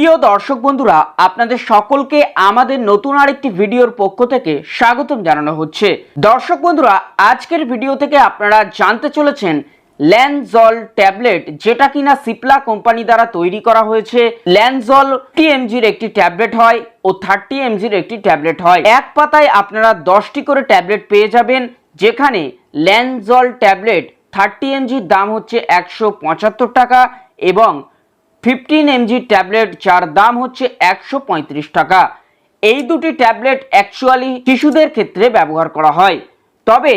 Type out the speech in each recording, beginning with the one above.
প্রিয় দর্শক বন্ধুরা, আপনাদের সকলকে আমাদের নতুন আরেকটি ভিডিওর পক্ষ থেকে স্বাগতম জানানো হচ্ছে। দর্শক বন্ধুরা, আজকের ভিডিও থেকে আপনারা জানতে চলেছেন ল্যানজল ট্যাবলেট, যেটা কিনা সিপলা কোম্পানি দ্বারা তৈরি করা হয়েছে। ল্যানজল 30 mgর একটি ট্যাবলেট হয় ও 30 mgর একটি ট্যাবলেট হয়। এক পাতায় আপনারা 10টি করে ট্যাবলেট পেয়ে যাবেন, যেখানে ল্যানজল ট্যাবলেট 30 mgর দাম হচ্ছে 175 টাকা এবং 15 mg ট্যাবলেট যার দাম হচ্ছে 135 টাকা। এই দুটি ট্যাবলেট অ্যাকচুয়ালি শিশুদের ক্ষেত্রে ব্যবহার করা হয়, তবে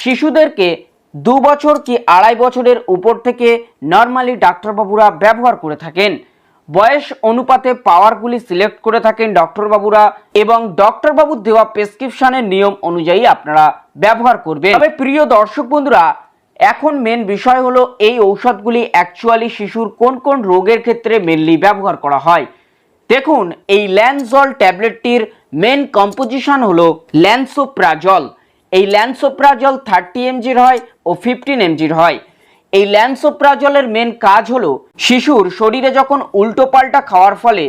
শিশুদেরকে 2 বছর কি 2.5 বছরের উপর থেকে নর্মালি ডাক্তারবাবুরা ব্যবহার করে থাকেন। বয়স অনুপাতে পাওয়ারগুলি সিলেক্ট করে থাকেন ডক্টরবাবুরা এবং ডক্টরবাবুর দেওয়া প্রেসক্রিপশনের নিয়ম অনুযায়ী আপনারা ব্যবহার করবেন। তবে প্রিয় দর্শক বন্ধুরা, এখন মেন বিষয় হলো এই ঔষধগুলি অ্যাকচুয়ালি শিশুর কোন কোন রোগের ক্ষেত্রে মেনলি ব্যবহার করা হয়। দেখুন, এই ল্যানজল ট্যাবলেটটির মেন কম্পোজিশন হলো ল্যানসোপ্রাজল। এই ল্যানসোপ্রাজল 30 mgর হয় ও 15 mgর হয়। এই ল্যানসোপ্রাজলের মেন কাজ হলো শিশুর শরীরে যখন উল্টোপাল্টা খাওয়ার ফলে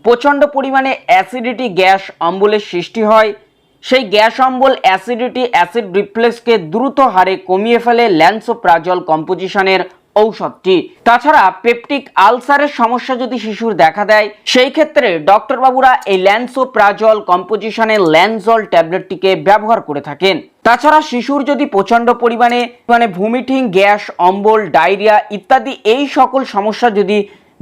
প্রচণ্ড পরিমাণে অ্যাসিডিটি গ্যাস অম্বলের সৃষ্টি হয়, সেই গ্যাস অম্বল অ্যাসিডিটি অ্যাসিড রিফ্লেক্সকে দ্রুত হারে কমিয়ে ফেলে ল্যানসোপ্রাজল কম্পোজিশনের ঔষধটি। তাছাড়া পেপটিক আলসারের সমস্যা যদি শিশুর দেখা দেয়, সেই ক্ষেত্রে ডক্টরবাবুরা এই ল্যানসোপ্রাজল কম্পোজিশনের ল্যানজল ট্যাবলেটটিকে ব্যবহার করে থাকেন। তাছাড়া শিশুর যদি প্রচণ্ড পরিমাণে ভমিটিং, গ্যাস অম্বল, ডায়রিয়া ইত্যাদি এই সকল সমস্যা যদি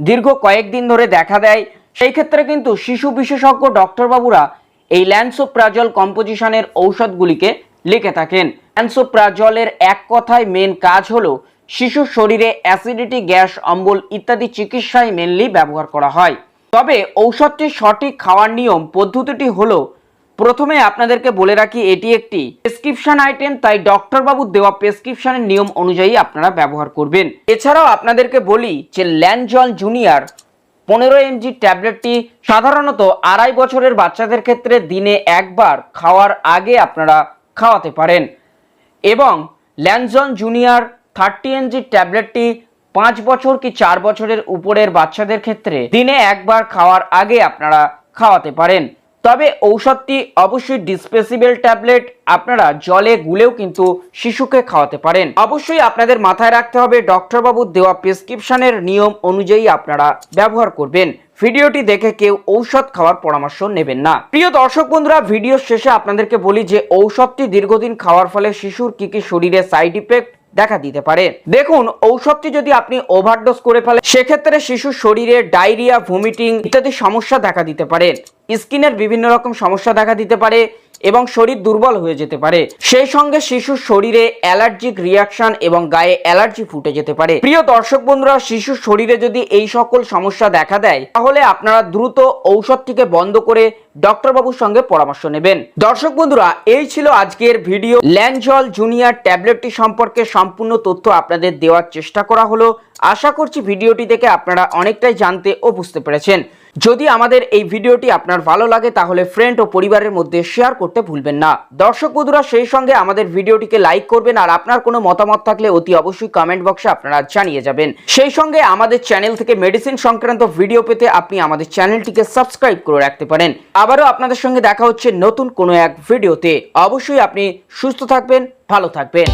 দীর্ঘ কয়েকদিন ধরে দেখা দেয়, সেই ক্ষেত্রে কিন্তু শিশু বিশেষজ্ঞ ডক্টরবাবুরা এই ল্যানসোপ্রাজল কম্পোজিশনের ঔষধগুলিকে লিখে থাকেন। ল্যানসোপ্রাজলের এক কথায় মেন কাজ হলো শিশুর শরীরে অ্যাসিডিটি, গ্যাস অম্বল ইত্যাদি চিকিৎসায় মেনলি ব্যবহার করা হয়। তবে ঔষধটির সঠিক খাওয়ার নিয়ম পদ্ধতিটি হলো, প্রথমে আপনাদেরকে বলে রাখি এটি একটি প্রেসক্রিপশন আইটেম, তাই ডক্টরবাবুর দেওয়া প্রেসক্রিপশনের নিয়ম অনুযায়ী আপনারা ব্যবহার করবেন। এছাড়াও আপনাদেরকে বলি যে ল্যানজল জুনিয়র 15 mg ট্যাবলেটটি সাধারণত 2.5 বছরের বাচ্চাদের ক্ষেত্রে দিনে একবার খাওয়ার আগে আপনারা খাওয়াতে পারেন এবং ল্যানজল জুনিয়র 30 mg ট্যাবলেটটি 5 বছর কি 4 বছরের উপরের বাচ্চাদের ক্ষেত্রে দিনে একবার খাওয়ার আগে আপনারা খাওয়াতে পারেন। তবে ঔষধটি অবশ্যই ডিসপোজেবল ট্যাবলেট, আপনারা জলে গুলেও কিন্তু শিশুকে খাওয়াতে পারেন। অবশ্যই আপনাদের মাথায় রাখতে হবে ডক্টরবাবুর দেওয়া প্রেসক্রিপশনের নিয়ম অনুযায়ী আপনারা ব্যবহার করবেন। ভিডিওটি দেখে কেউ ঔষধ খাওয়ার পরামর্শ নেবেন না। প্রিয় দর্শক বন্ধুরা, ভিডিওর শেষে আপনাদেরকে বলি যে ঔষধটি দীর্ঘদিন খাওয়ার ফলে শিশুর কি কি শরীরে সাইড ইফেক্ট দেখা দিতে পারে। দেখুন, ঔষধটি যদি আপনি ওভারডোজ করে ফেলেন, সেক্ষেত্রে শিশুর শরীরে ডায়রিয়া, ভমিটিং ইত্যাদি সমস্যা দেখা দিতে পারে। স্কিনের বিভিন্ন রকম সমস্যা দেখা দিতে পারে এবং শরীর দুর্বল হয়ে যেতে পারে। সেই সঙ্গে শিশুর শরীরে অ্যালার্জিক রিয়াকশন এবং গায়ে অ্যালার্জি ফুটে যেতে পারে। প্রিয় দর্শক বন্ধুরা, শিশুর শরীরে যদি এই সকল সমস্যা দেখা দেয়, তাহলে আপনারা দ্রুত ঔষধটিকে বন্ধ করে ডক্টরবাবুর সঙ্গে পরামর্শ নেবেন। দর্শক বন্ধুরা, এই ছিল আজকের ভিডিও। ল্যানজল জুনিয়র ট্যাবলেটটি সম্পর্কে সম্পূর্ণ তথ্য আপনাদের দেওয়ার চেষ্টা করা হলো। আশা করছি ভিডিওটি দেখে আপনারা অনেকটাই জানতে ও বুঝতে পেরেছেন। যদি আমাদের এই ভিডিওটি আপনার ভালো লাগে, তাহলে ফ্রেন্ড ও পরিবারের মধ্যে শেয়ার করতে ভুলবেন না। দর্শক বন্ধুরা, সেই সঙ্গে আমাদের ভিডিওটিকে লাইক করবেন আর আপনার কোনো মতামত থাকলে অতি অবশ্যই কমেন্ট বক্সে আপনারা জানিয়ে যাবেন। সেই সঙ্গে আমাদের চ্যানেল থেকে মেডিসিন সংক্রান্ত ভিডিও পেতে আপনি আমাদের চ্যানেলটিকে সাবস্ক্রাইব করে রাখতে পারেন। আবারও আপনাদের সঙ্গে দেখা হচ্ছে নতুন কোনো এক ভিডিওতে। অবশ্যই আপনি সুস্থ থাকবেন, ভালো থাকবেন।